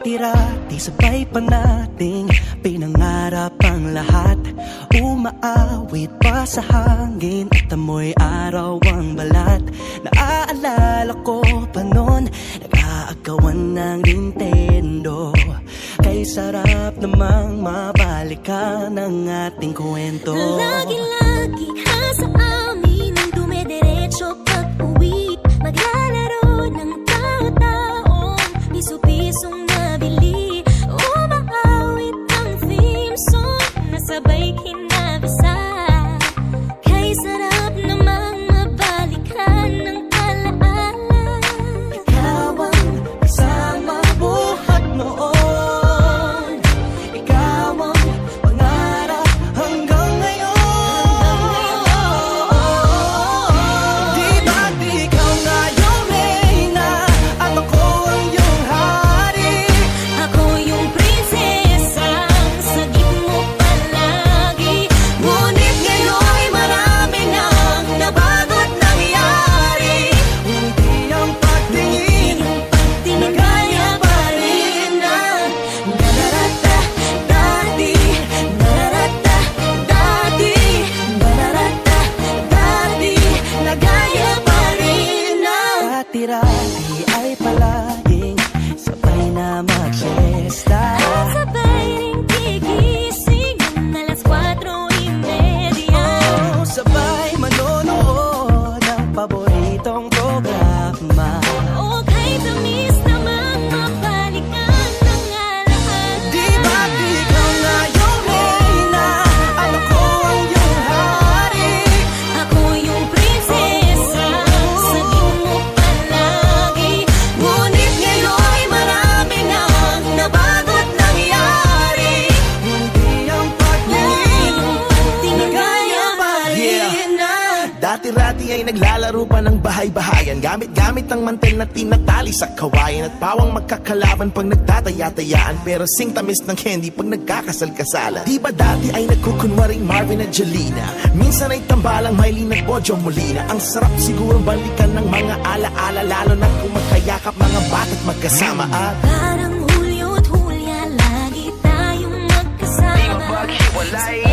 Dati-rati sabay pa nating pinangarap ang lahat. Umaawit pa sa hangin at amoy araw ang balat. Naaalala ko pa noon, nag-aagawan ng Nintendo. Kay sarap namang mabalikan ang ating kwento. Lagi-lagi ka sa amin ang dumediretso pag-uwi. Maglalaro ng tao-taong piso-pisong nabili. Umaawit ang theme song na sabay kinabasa. Kay sarap namang mabalikan ng alaala. Ikaw ang kasama buhat noon. Ikaw ang pangarap hanggang ngayon. Di ba't ikaw nga yung reyna at ako ang iyong hari? Ako yung prinsesa, sagip mo palagi. Ngunit ngayon'y marami nang nabago't nangyari. Hindi ang pagtingin na gaya pa rin na nararata dati, nararata dati, nararata dati, na gaya pa rin na. Dati-rati ay palaging sabay na mag-siesta. Sabay ring gigising ng alas 4:30. Sabay manonood ng paboritong programa. O kay tamis namang mabalikan ng alaala. Di ba't ikaw nga yung reyna at ako ang iyong hari? Ako yung prinsesa, sagip mo palagi. Ngunit ngayon'y marami nang nabago't nangyari. Hindi ang pagtingin na gaya pa rin na. Dati-rati ay naglalaro pa ng bahay-bahayan, gamit-gamit ang mantel na tinatali sa kawayan. At pawang magkakalaban pag nagtataya-tayaan, pero sing tamis ng candy pag nagkakasal-kasalan. Di ba dati ay nagkukunwaring Marvin at Jelena? Minsan ay tambalang Mylene at Bojo Molina. Ang sarap siguro balikan ng mga ala-ala, lalo na kung magkayakap mga bata't magkasama. At Parang Hulyo't Hulya, lagi tayong magkasama. maghiwalay.